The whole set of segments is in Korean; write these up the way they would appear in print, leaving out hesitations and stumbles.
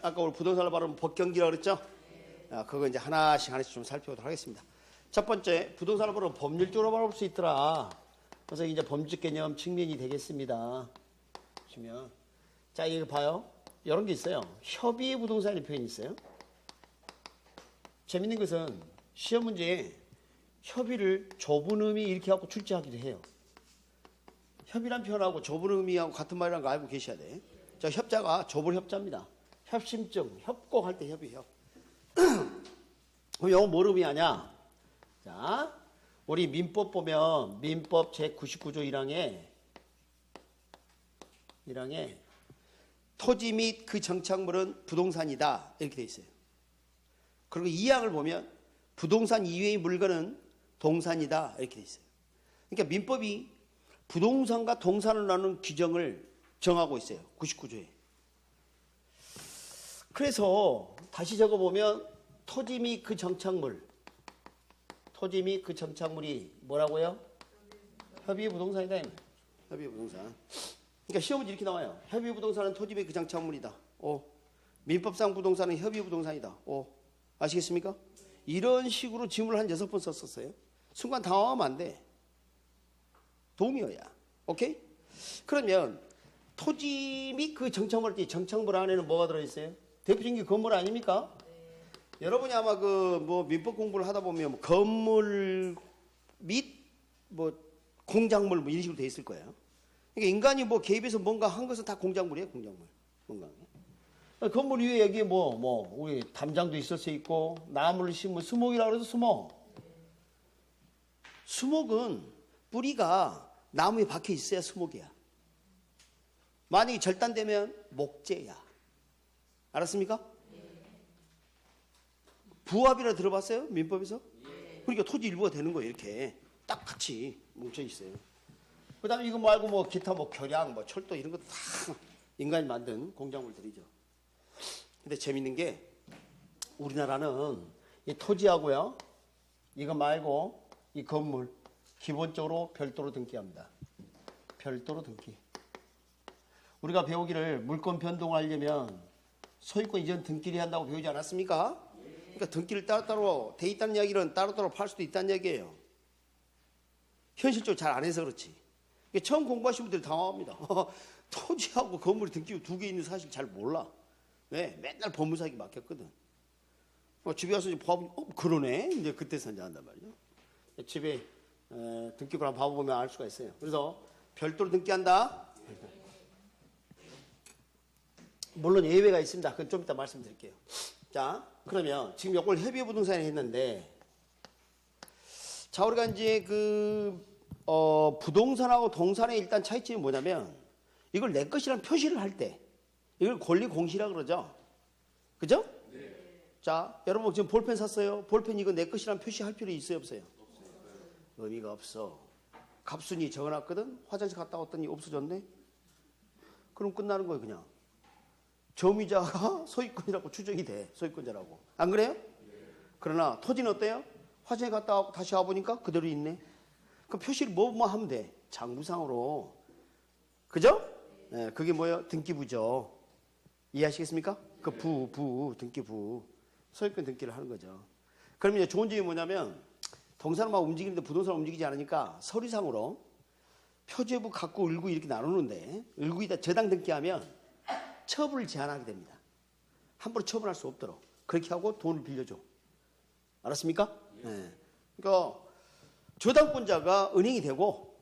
아까 우리 부동산을 바르면 법경기라고 그랬죠? 그거 이제 하나씩 좀 살펴보도록 하겠습니다. 첫 번째, 부동산을 바르면 법률적으로 바라볼 수 있더라. 그래서 이제 법률적 개념 측면이 되겠습니다. 보시면. 자, 이거 봐요. 이런 게 있어요. 협의의 부동산이라는 표현이 있어요. 재밌는 것은 시험 문제에 협의를 좁은 의미 이렇게 갖고 출제하기도 해요. 협의란 표현하고 좁은 의미하고 같은 말이라는 거 알고 계셔야 돼. 자, 협자가 좁은 협자입니다. 협심증, 협곡할 때 협의협. 그럼 이거 뭘 의미하냐? 자, 우리 민법 보면 민법 제99조 1항에 토지 및 그 정착물은 부동산이다 이렇게 돼 있어요. 그리고 2항을 보면 부동산 이외의 물건은 동산이다 이렇게 돼 있어요. 그러니까 민법이 부동산과 동산을 나누는 규정을 정하고 있어요. 99조에. 그래서 다시 적어보면 토지 및 그 정착물이 뭐라고요? 협의의 부동산이다. 협의의 부동산. 그러니까 시험 문제 이렇게 나와요. 협의의 부동산은 토지 및 그 정착물이다. 오. 민법상 부동산은 협의의 부동산이다. 오. 아시겠습니까? 이런 식으로 지문을 한 6번 썼었어요. 순간 당황하면 안 돼. 동의어야. 오케이? 그러면 토지 및 그 정착물, 정착물 안에는 뭐가 들어있어요? 대표적인 게 건물 아닙니까? 네. 여러분이 아마 민법 공부를 하다 보면 건물 및 공작물 이런 식으로 돼 있을 거예요. 그러니까 인간이 개입해서 뭔가 한 것은 다 공작물이에요, 공작물. 뭔가. 건물 위에 여기 우리 담장도 있을 수 있고, 나무를 심으면 수목이라고 해서 수목. 수목은 뿌리가 나무에 박혀 있어야 수목이야. 만약에 절단되면 목재야. 알았습니까? 부합이라 들어봤어요? 민법에서? 그러니까 토지 일부가 되는 거예요. 이렇게 딱 같이 뭉쳐 있어요. 그 다음에 이거 말고 기타 결양, 철도 이런 것도 다 인간이 만든 공작물들이죠. 근데 재밌는 게 우리나라는 이 토지하고요, 이거 말고 이 건물 기본적으로 별도로 등기합니다. 별도로 등기. 우리가 배우기를 물권 변동하려면 소유권 이전 등기를 한다고 배우지 않았습니까? 그러니까 등기를 따로따로 돼 있다는 이야기는 따로따로 팔 수도 있다는 얘기예요. 현실적으로 잘 안 해서 그렇지. 처음 공부하신 분들이 당황합니다. 토지하고 건물이 등기가 2개 있는 사실 잘 몰라. 왜? 맨날 법무사에게 맡겼거든. 집에 와서 그러네? 이제 그때서 이제 한단 말이죠. 집에 등기부를 한번 봐보면 알 수가 있어요. 그래서 별도로 등기한다. 물론 예외가 있습니다. 그건 좀 이따 말씀드릴게요. 자, 그러면 지금 이걸 협의의 부동산에 했는데, 자, 우리가 이제 부동산하고 동산의 일단 차이점이 뭐냐면, 이걸 내 것이라는 표시를 할 때, 이걸 권리공시라고 그러죠. 그죠? 네. 자, 여러분 지금 볼펜 샀어요. 볼펜 이거 내 것이라는 표시할 필요 있어요, 없어요? 의미가 없어. 갑순이 적어놨거든. 화장실 갔다 왔더니 없어졌네. 그럼 끝나는 거예요, 그냥. 점유자가 소유권이라고 추정이 돼. 소유권자라고. 안 그래요? 그러나 토지는 어때요? 화장실 갔다 와서 다시 와보니까 그대로 있네. 그럼 표시를 뭐만 하면 돼? 장부상으로. 그죠? 네, 그게 뭐예요? 등기부죠. 이해하시겠습니까? 등기부. 소유권 등기를 하는 거죠. 그러면 좋은 점이 뭐냐면, 동산을 막 움직이는데 부동산을 움직이지 않으니까 서류상으로 표제부, 갑구, 을구 이렇게 나누는데, 을구에다 저당 등기하면 처분을 제한하게 됩니다. 함부로 처분할 수 없도록. 그렇게 하고 돈을 빌려줘. 알았습니까? 네. 그러니까 저당권자가 은행이 되고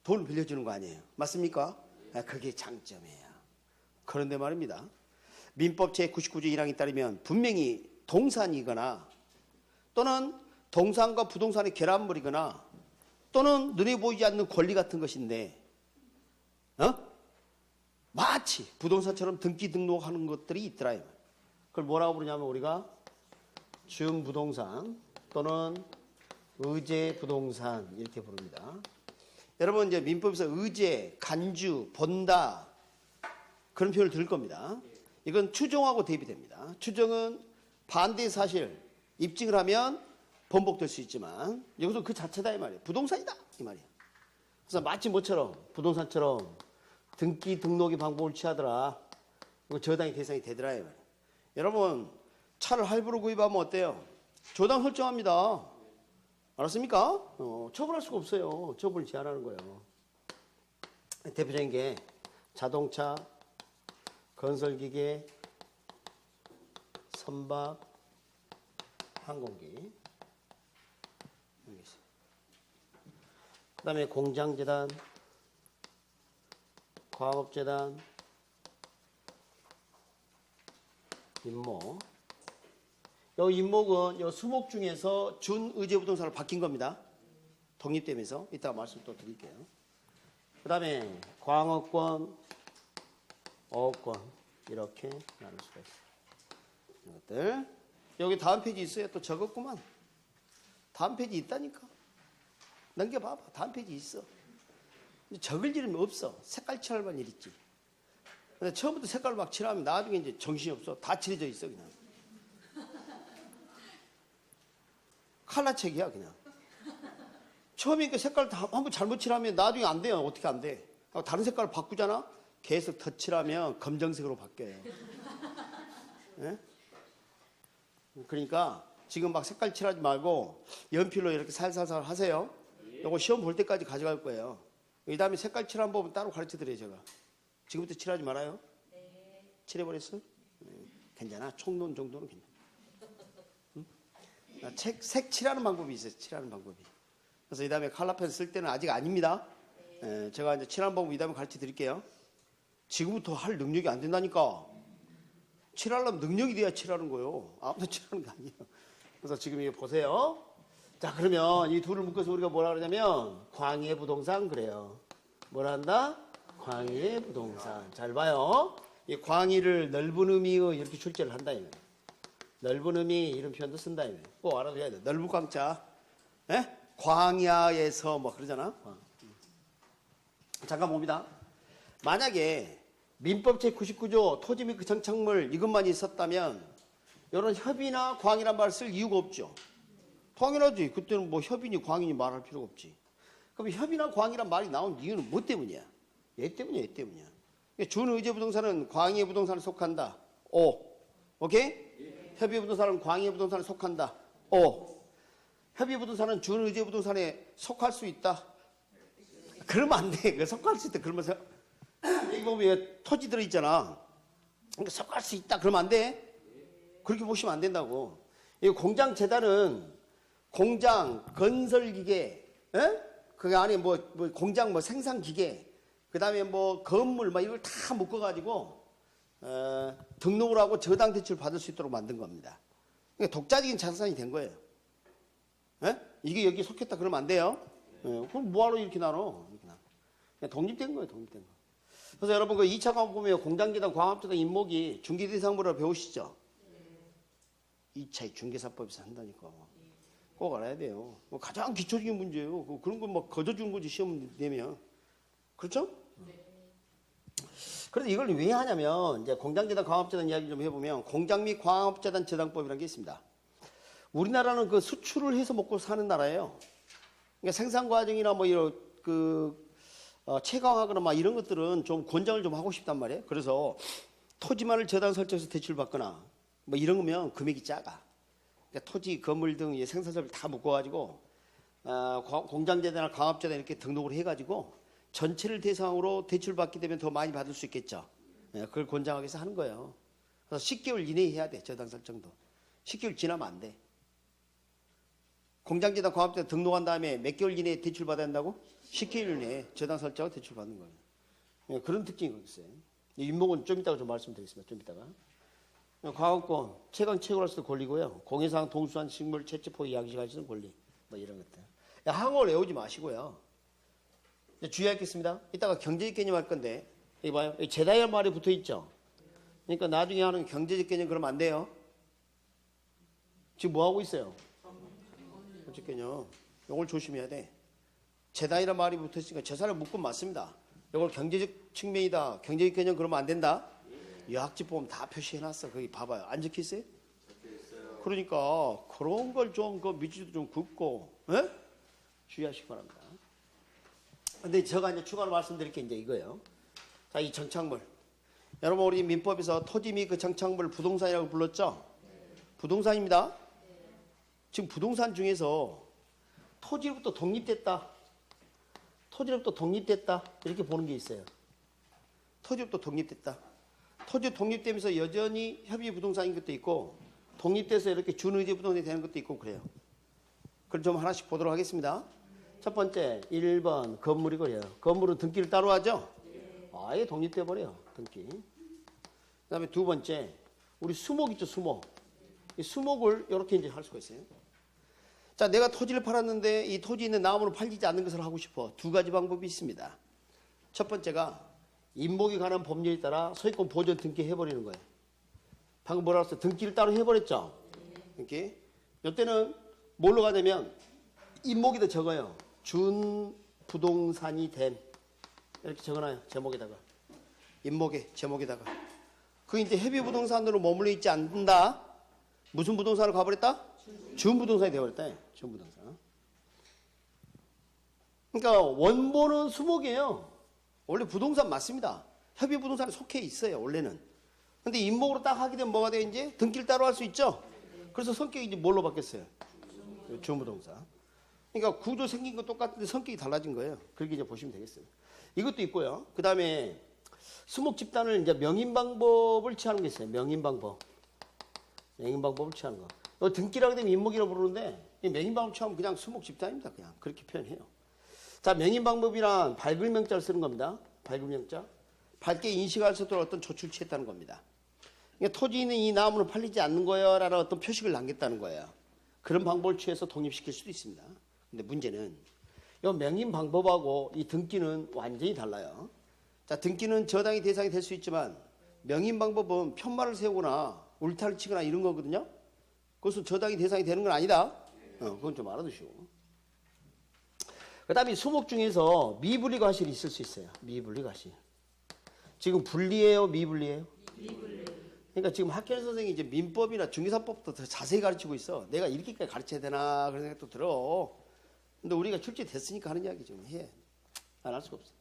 돈을 빌려주는 거 아니에요. 맞습니까? 그게 장점이에요. 그런데 말입니다. 민법 제99조 1항에 따르면 분명히 동산이거나 또는 동산과 부동산의 결합물이거나 또는 눈에 보이지 않는 권리 같은 것인데, 마치 부동산처럼 등기 등록하는 것들이 있더라. 그걸 뭐라고 부르냐면 우리가 준부동산 또는 의제부동산 이렇게 부릅니다. 여러분 이제 민법에서 의제, 간주, 본다 그런 표현을 들을 겁니다. 이건 추정하고 대입이 됩니다. 추정은 반대의 사실, 입증을 하면 번복될 수 있지만 여기서 그 자체다 이 말이에요. 부동산이다 이 말이에요. 그래서 마치 뭐처럼 부동산처럼 등기 등록의 방법을 취하더라. 이거 저당의 대상이 되더라 이 말이에요. 여러분, 차를 할부로 구입하면 어때요? 조당 설정합니다. 알았습니까? 처분할 수가 없어요. 처분을 제한하는 거예요. 대표적인 게 자동차, 건설기계, 선박, 항공기. 그 다음에 공장재단, 광업재단, 임목. 이 임목은 이 수목 중에서 준의제부동산으로 바뀐 겁니다. 독립되면서 이따가 말씀 또 드릴게요. 그 다음에 광업권, 어업권 이렇게 나눌 수가 있어요. 이것들 여기 다음 페이지 있어요. 또 적었구만. 다음 페이지 있다니까. 넘겨봐봐. 다음 페이지 있어. 적을 일은 없어. 색깔 칠할 일 있지. 근데 처음부터 색깔을 막 칠하면 나중에 이제 정신이 없어. 다 칠해져 있어 그냥. 칼라책이야 그냥. 처음에 그 색깔 다 한번 잘못 칠하면 나중에 안 돼요. 어떻게 안 돼? 다른 색깔을 바꾸잖아. 계속 더 칠하면 검정색으로 바뀌어요. 네? 그러니까 지금 막 색깔 칠하지 말고 연필로 이렇게 살살살 하세요. 요거 시험 볼 때까지 가져갈 거예요. 이 다음에 색깔 칠하는 법은 따로 가르쳐 드려요 제가. 지금부터 칠하지 말아요. 네. 칠해버렸어? 괜찮아. 총론 정도는 괜찮아. 응? 색 칠하는 방법이 있어요. 칠하는 방법이. 그래서 이 다음에 컬러펜 쓸 때는 아직 아닙니다. 네. 제가 이제 칠하는 방법 이 다음에 가르쳐 드릴게요. 지금부터 할 능력이 안 된다니까. 칠하려면 능력이 돼야 칠하는 거예요. 아무도 칠하는 거 아니에요. 그래서 지금 이거 보세요. 자, 그러면 이 둘을 묶어서 우리가 뭐라 그러냐면 광해 부동산 그래요. 뭐라 한다? 광해 부동산. 잘 봐요. 이 광희를 넓은 의미의 이렇게 출제를 한다 이거예요. 넓은 의미 이런 표현도 쓴다 이거예요. 꼭 알아둬야 돼. 넓은 광자. 예? 광야에서 뭐 그러잖아. 잠깐 봅니다. 만약에 민법 제99조 토지 및 그 정착물 이것만 있었다면 이런 협의나 광이란 말을 쓸 이유가 없죠. 당연하지. 그때는 뭐 협의니 광이니 말할 필요가 없지. 그럼 협의나 광이란 말이 나온 이유는 뭐 때문이야? 얘 때문이야, 얘 때문이야. 준의제 부동산은 광해 부동산에 속한다. O. 오케이? 예. 협의 부동산은 광해 부동산에 속한다. O. 협의 부동산은 준의제 부동산에 속할 수 있다. 그러면 안 돼. 그 속할 수 있다. 그러면서 여기 보면 토지 들어있잖아. 그러니까 속할 수 있다. 그러면 안 돼. 그렇게 보시면 안 된다고. 이 공장 재단은 공장, 건설기계, 그 안에 뭐 공장 뭐 생산기계, 그 다음에 뭐 건물 막 이걸 다 묶어가지고 등록을 하고 저당 대출 받을 수 있도록 만든 겁니다. 그러니까 독자적인 자산이 된 거예요. 이게 여기 속했다 그러면 안 돼요. 그럼 뭐하러 이렇게 나눠? 이렇게 나눠. 그냥 독립된 거예요, 독립된 거. 그래서 여러분 그 2차 과목 보면 공장재단, 광업재단, 임목이 중개대상부라 배우시죠? 2차에 중개사법에서 한다니까. 꼭 알아야 돼요. 가장 기초적인 문제예요. 그런 거 막 거저주는 거지 시험 내면. 그렇죠? 그런데 이걸 왜 하냐면 이제 공장재단, 광업재단 이야기 좀 해보면 공장 및 광업재단 재단법이라는 게 있습니다. 우리나라는 그 수출을 해서 먹고 사는 나라예요. 그러니까 생산 과정이나 뭐 이런 채광하거나 막 이런 것들은 좀 권장을 좀 하고 싶단 말이에요. 그래서 토지만을 저당 설정해서 대출받거나 뭐 이런 거면 금액이 작아. 그러니까 토지, 건물 등 생산자를 다 묶어가지고 공장재단이나 광업재단 이렇게 등록을 해가지고 전체를 대상으로 대출받게 되면 더 많이 받을 수 있겠죠. 그걸 권장하기 위해서 하는 거예요. 그래서 10개월 이내에 해야 돼. 저당 설정도. 10개월 지나면 안 돼. 공장재단, 광업재단 등록한 다음에 몇 개월 이내에 대출받아야 한다고? 10개월 이내에 저당 설정하고 대출받는 거예요. 그런 특징이 있어요. 임목은 좀 이따가 좀 말씀드리겠습니다. 좀 이따가. 광업권, 채광 채굴할 수도 권리고요. 공해상, 동수산, 식물, 채취포기, 양식할 수도 권리. 뭐 이런 것들. 항어를 외우지 마시고요. 주의하겠습니다. 이따가 경제적 개념 할 건데, 여기 봐요. 재단이라는 말이 붙어 있죠. 그러니까 나중에 하는 경제적 개념 그러면 안 돼요. 지금 뭐 하고 있어요? 경제적 개념. 이걸 조심해야 돼. 재단이라는 말이 붙어 있으니까 재산을 묶으면 맞습니다. 이걸 경제적 측면이다. 경제적 개념 그러면 안 된다. 유학집 보면 다 표시해놨어. 거기 봐봐요. 안 적혀 있어요? 그러니까 그런 걸 좀 그 밑줄도 좀 긋고 주의하시기 바랍니다. 근데 제가 이제 추가로 말씀드릴 게 이제 이거예요. 자, 이 정착물. 여러분 우리 민법에서 토지 및 그 장착물 부동산이라고 불렀죠? 부동산입니다. 지금 부동산 중에서 토지로부터 독립됐다. 토지로부터 독립됐다. 이렇게 보는 게 있어요. 토지로부터 독립됐다. 토지 독립되면서 여전히 협의 부동산인 것도 있고 독립돼서 이렇게 준의제 부동산이 되는 것도 있고 그래요. 그걸 좀 하나씩 보도록 하겠습니다. 첫 번째 1번 건물이고요. 건물은 등기를 따로 하죠? 아예 독립돼 버려요. 등기. 그다음에 두 번째 우리 수목 있죠, 수목. 이 수목을 이렇게 이제 할 수가 있어요. 자, 내가 토지를 팔았는데 이 토지 있는 나무로 팔리지 않는 것을 하고 싶어. 두 가지 방법이 있습니다. 첫 번째가 임목에 관한 법률에 따라 소유권 보존 등기 해버리는 거예요. 방금 뭐라고 했어요? 등기를 따로 해버렸죠? 이렇게. 이때는 뭘로 가냐면 임목에다 적어요. 준 부동산이 됨. 이렇게 적어놔요. 제목에다가. 임목에, 제목에다가. 그게 이제 헤비 부동산으로 머물러 있지 않는다. 무슨 부동산으로 가버렸다? 준 부동산이 되어버렸다. 준 부동산. 그러니까 원본은 수목이에요. 원래 부동산 맞습니다. 협의 부동산에 속해 있어요. 원래는. 근데 임목으로 딱 하게 되면 뭐가 돼 이제? 등기를 따로 할 수 있죠? 그래서 성격이 이제 뭘로 바뀌었어요? 준 부동산. 그러니까 구조 생긴 건 똑같은데 성격이 달라진 거예요. 그렇게 이제 보시면 되겠어요. 이것도 있고요. 그 다음에 수목 집단을 이제 명인 방법을 취하는 게 있어요. 명인 방법. 명인 방법을 취하는 거. 등기라고 되면 임목이라고 부르는데 이 명인 방법 취하면 그냥 수목 집단입니다. 그냥 그렇게 표현해요. 자, 명인 방법이란 밝을 명자를 쓰는 겁니다. 밝을 명자. 밝게 인식할 수 있도록 어떤 조치를 취했다는 겁니다. 그러니까 토지 있는 이 나무는 팔리지 않는 거예요 라는 어떤 표식을 남겼다는 거예요. 그런 방법을 취해서 독립시킬 수도 있습니다. 근데 문제는 이 명인 방법하고 이 등기는 완전히 달라요. 자, 등기는 저당의 대상이 될 수 있지만 명인 방법은 편말을 세우거나 울타리를 치거나 이런 거거든요. 그것은 저당의 대상이 되는 건 아니다. 그건 좀 알아두시고. 그 다음에 수목 중에서 미분리 과실이 있을 수 있어요. 미분리 과실. 지금 분리예요? 미분리예요? 미분리. 그러니까 지금 학교 선생님이 이제 민법이나 중개사법부터 더 자세히 가르치고 있어. 내가 이렇게까지 가르쳐야 되나 그런 생각도 들어. 근데 우리가 출제됐으니까 하는 이야기 좀 해. 안 할 수가 없어.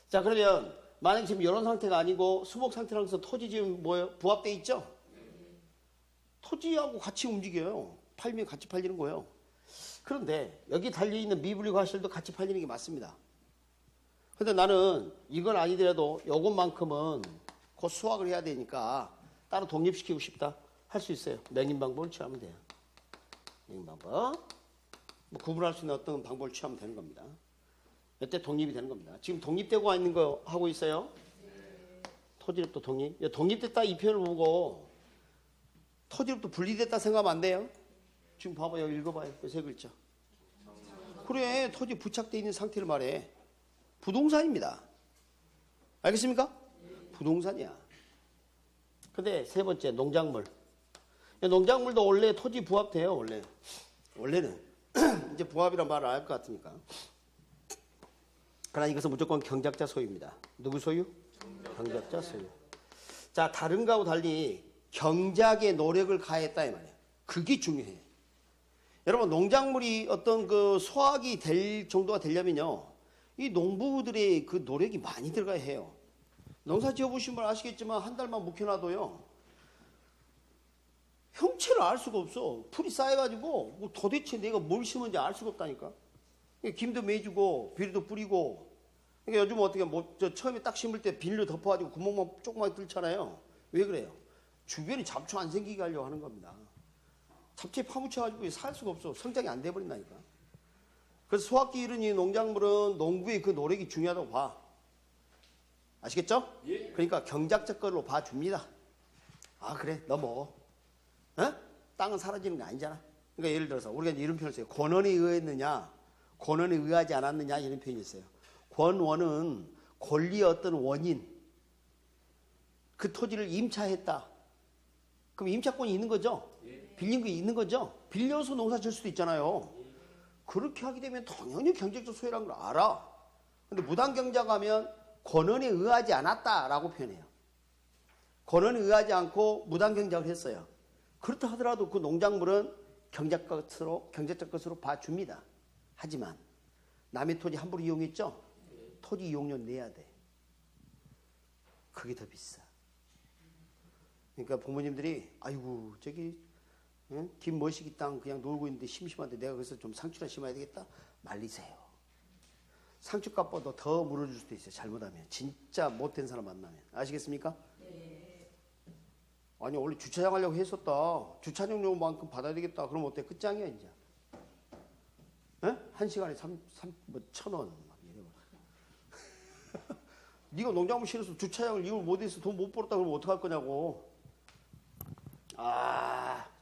자, 그러면 만약에 지금 이런 상태가 아니고 수목 상태라고 해서 토지 지금 뭐예요? 부합돼 있죠? 토지하고 같이 움직여요. 팔면 같이 팔리는 거예요. 그런데 여기 달려있는 미분리 과실도 같이 팔리는 게 맞습니다. 근데 나는 이건 아니더라도 요것만큼은 곧 수확을 해야 되니까 따로 독립시키고 싶다. 할 수 있어요. 명인 방법을 취하면 돼요. 명인 방법. 뭐 구분할 수 있는 어떤 방법을 취하면 되는 겁니다. 이때 독립이 되는 겁니다. 지금 독립되고 있는 거 하고 있어요? 토지로부터 독립. 독립됐다 이 표현을 보고 토지로부터 분리됐다 생각하면 안 돼요. 지금 봐봐요. 읽어봐요. 세 글자. 그래. 토지 부착되어 있는 상태를 말해. 부동산입니다. 알겠습니까? 부동산이야. 근데 세 번째 농작물. 농작물도 원래 토지 부합돼요. 원래는. 이제 부합이란 말을 알 것 같으니까. 그러나 이것은 무조건 경작자 소유입니다. 누구 소유? 경작자 소유. 자, 다른 거하고 달리 경작의 노력을 가했다 이 말이에요. 그게 중요해. 여러분 농작물이 어떤 그 수확이 될 정도가 되려면요. 이 농부들의 그 노력이 많이 들어가야 해요. 농사 지어보신 분 아시겠지만 한 달만 묵혀놔도요. 형체를 알 수가 없어. 풀이 쌓여가지고 뭐 도대체 내가 뭘 심은지 알 수가 없다니까. 김도 매주고 비료도 뿌리고. 그러니까 요즘 어떻게 뭐 저 처음에 딱 심을 때 비닐로 덮어가지고 구멍만 조그맣게 뚫잖아요. 왜 그래요? 주변에 잡초 안 생기게 하려고 하는 겁니다. 잡초에 파묻혀가지고 살 수가 없어. 성장이 안 돼버린다니까. 그래서 수확기 이른 이 농작물은 농부의 그 노력이 중요하다고 봐. 아시겠죠? 예. 그러니까 경작적 걸로 봐줍니다. 아, 그래, 너 먹어. 어? 땅은 사라지는 게 아니잖아. 그러니까 예를 들어서 우리가 이런 표현을 써요. 권원에 의했느냐, 권원에 의하지 않았느냐 이런 표현이 있어요. 권원은 권리의 어떤 원인, 그 토지를 임차했다. 그럼 임차권이 있는 거죠? 빌린 게 있는 거죠? 빌려서 농사 질 수도 있잖아요. 그렇게 하게 되면 당연히 경제적 소유라는 걸 알아. 근데 무단경작 하면 권원에 의하지 않았다라고 표현해요. 권원에 의하지 않고 무단경작을 했어요. 그렇다 하더라도 그 농작물은 경제적 것으로 봐줍니다. 하지만 남의 토지 함부로 이용했죠? 토지 이용료 내야 돼. 그게 더 비싸. 그러니까 부모님들이 아이고 저기 김머시기 땅 그냥 놀고 있는데 심심한데 내가 그래서 좀 상추나 심어야 되겠다 말리세요. 상추값보다 더 물어줄 수도 있어요. 잘못하면 진짜 못된 사람 만나면. 아시겠습니까? 네. 아니 원래 주차장 하려고 했었다. 주차장 요만큼 받아야 되겠다. 그럼 어때? 끝장이야 이제. 에? 한 시간에 1,000원 막 이래. 네가 농작물 실어서 주차장을 이걸 못해서 돈 못 벌었다 그러면 어떡할 거냐고.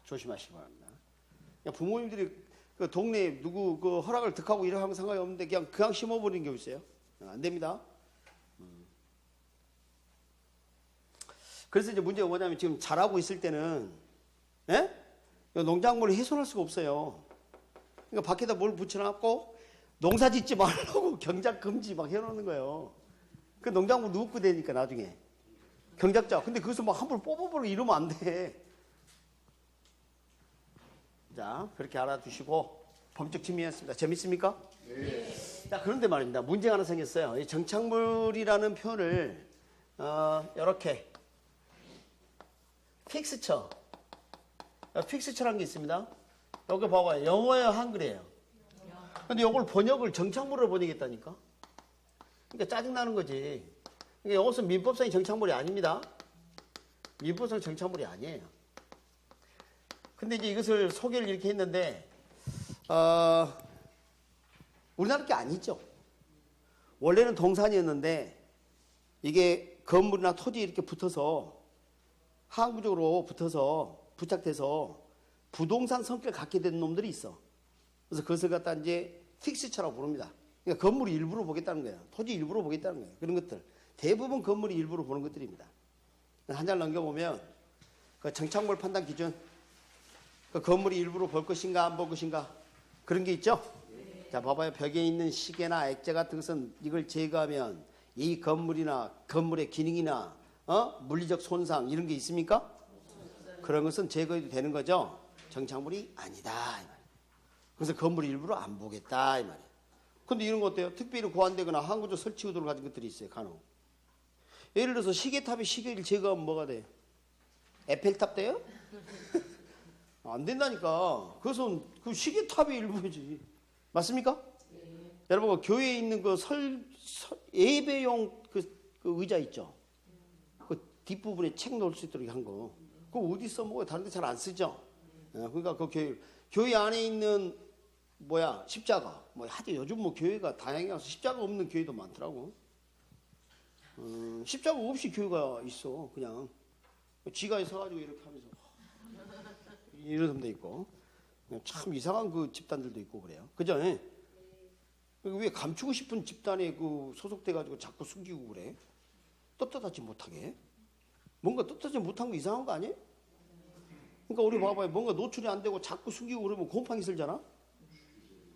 조심하시기 바랍니다. 그냥 부모님들이 그 동네에 누구 그 허락을 득하고 이래 하면 상관이 없는데 그냥 심어버리는 경우 있어요. 안 됩니다. 그래서 이제 문제가 뭐냐면 지금 잘하고 있을 때는 농작물을 훼손할 수가 없어요. 그러니까 밖에다 뭘 붙여놨고 농사 짓지 말라고 경작 금지 막 해놓는 거예요. 그 농작물 누구 거 되니까 나중에 경작자. 근데 그것을 막 함부로 뽑아버리고 이러면 안 돼. 자, 그렇게 알아두시고 범칙 침해였습니다. 재밌습니까? 네. 자, 그런데 말입니다. 문제가 하나 생겼어요. 이 정착물이라는 표현을 이렇게 픽스처라는 게 있습니다. 여기 봐봐요. 영어예요, 한글이에요. 근데 이걸 번역을 정착물로 번역했다니까. 그러니까 짜증나는 거지. 그러니까 이것은 민법상의 정착물이 아닙니다. 민법상 정착물이 아니에요. 근데 이제 이것을 소개를 이렇게 했는데, 우리나라 게 아니죠. 원래는 동산이었는데, 이게 건물이나 토지에 이렇게 붙어서, 항구적으로 붙어서, 부착돼서, 부동산 성격을 갖게 된 놈들이 있어. 그래서 그것을 갖다 이제 픽스처라고 부릅니다. 그러니까 건물이 일부러 보겠다는 거예요. 토지 일부러 보겠다는 거예요. 그런 것들. 대부분 건물이 일부러 보는 것들입니다. 한 장 넘겨보면, 그 정착물 판단 기준, 그 건물이 일부러 볼 것인가 안 볼 것인가 그런 게 있죠. 네. 자, 봐봐요. 벽에 있는 시계나 액자 같은 것은 이걸 제거하면 이 건물이나 건물의 기능이나 물리적 손상 이런 게 있습니까? 그런 것은 제거해도 되는 거죠. 정착물이 아니다 이 말이에요. 그래서 건물 일부러 안 보겠다 이 말이에요. 근데 이런 거 어때요? 특별히 고안되거나 항구적 설치 의도를 가진 것들이 있어요. 간혹. 예를 들어서 시계탑이 시계를 제거하면 뭐가 돼요? 에펠탑 돼요? 안 된다니까. 그래서 그 시계탑의 일부지. 맞습니까? 네. 여러분, 교회에 있는 그 예배용 그 의자 있죠? 그 뒷부분에 책 놓을 수 있도록 한 거. 그거 어디 써먹어요? 다른 데 잘 안 쓰죠? 그러니까 그 교회 안에 있는 십자가. 하여튼 요즘 교회가 다양해서 십자가 없는 교회도 많더라고. 십자가 없이 교회가 있어. 그냥. 지가에 서가지고 이렇게 하면서. 이런 사람도 있고 참 이상한 그 집단들도 있고 그래요. 그죠? 왜 감추고 싶은 집단에 그 소속돼 가지고 자꾸 숨기고 그래? 떳떳하지 못하게. 뭔가 떳떳하지 못한 거 이상한 거 아니에요? 그러니까 우리 봐봐요. 뭔가 노출이 안 되고 자꾸 숨기고 그러면 곰팡이 슬잖아.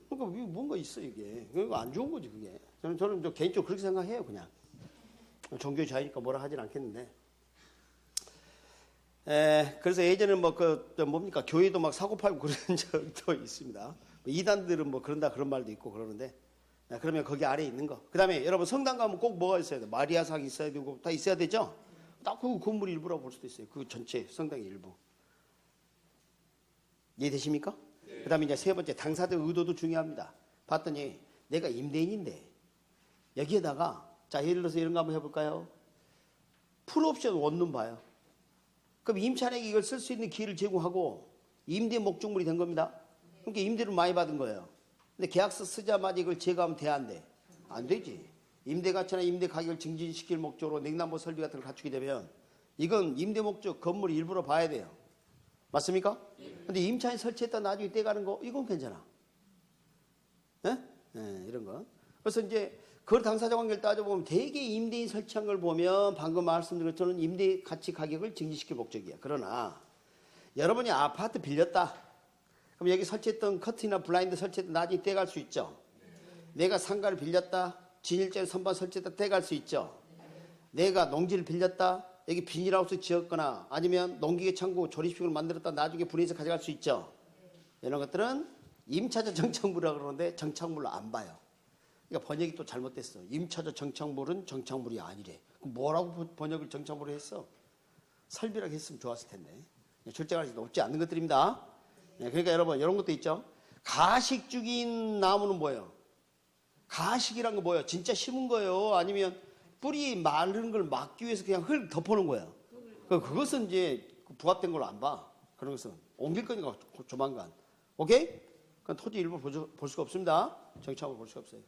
그러니까 뭔가 있어 이게. 그러니까 안 좋은 거지 그게. 저는 개인적으로 그렇게 생각해요. 그냥 종교의 자유니까 뭐라 하진 않겠는데. 그래서 예전에 교회도 막 사고 팔고 그런 적도 있습니다. 이단들은 그런다 그런 말도 있고 그러는데, 그러면 거기 아래에 있는 거. 그 다음에 여러분 성당 가면 꼭 뭐가 있어야 돼? 마리아상 있어야 되고 다 있어야 되죠? 딱 그 건물 일부라고 볼 수도 있어요. 그 전체 성당의 일부. 이해되십니까? 네. 그 다음에 이제 세 번째, 당사자 의도도 중요합니다. 봤더니 내가 임대인인데 여기에다가 자, 예를 들어서 이런 거 한번 해볼까요? 풀옵션 원룸 봐요. 그럼 임차인에게 이걸 쓸 수 있는 기회를 제공하고 임대 목적물이 된 겁니다. 그러니까 임대를 많이 받은 거예요. 근데 계약서 쓰자마자 이걸 제거하면 돼, 안 돼? 안 되지. 임대 가치나 임대 가격을 증진시킬 목적으로 냉난보 설비 같은 걸 갖추게 되면 이건 임대 목적 건물 일부러 봐야 돼요. 맞습니까? 근데 임차인 설치했다 나중에 떼가는 거 이건 괜찮아. 이런 거. 그래서 이제 그 당사자 관계를 따져보면 대개 임대인 설치한 걸 보면 방금 말씀드린 것처럼 임대 가치 가격을 증진시킬 목적이야. 그러나 여러분이 아파트 빌렸다. 그럼 여기 설치했던 커튼이나 블라인드 설치했다 나중에 떼갈 수 있죠. 내가 상가를 빌렸다. 진일자리 선반 설치했다 떼갈 수 있죠. 내가 농지를 빌렸다. 여기 비닐하우스 지었거나 아니면 농기계 창고 조립식으로 만들었다 나중에 분해해서 가져갈 수 있죠. 이런 것들은 임차자 정착물이라고 그러는데 정착물로 안 봐요. 그러니까 번역이 또 잘못됐어. 임차적 정착물은 정착물이 아니래. 그럼 뭐라고 번역을 정착물로 했어? 설비라고 했으면 좋았을 텐데. 출제할 수 높지 않는 것들입니다. 그러니까 여러분 이런 것도 있죠. 가식죽인 나무는 뭐예요? 가식이란 거 뭐예요? 진짜 심은 거예요? 아니면 뿌리 마른 걸 막기 위해서 그냥 흙 덮어놓은 거예요? 그것은 이제 부합된 걸로 안 봐. 그런 것은 옮길 거니까 조만간. 오케이? 그건 토지 일부 볼 수가 없습니다. 정착을 볼 수가 없어요.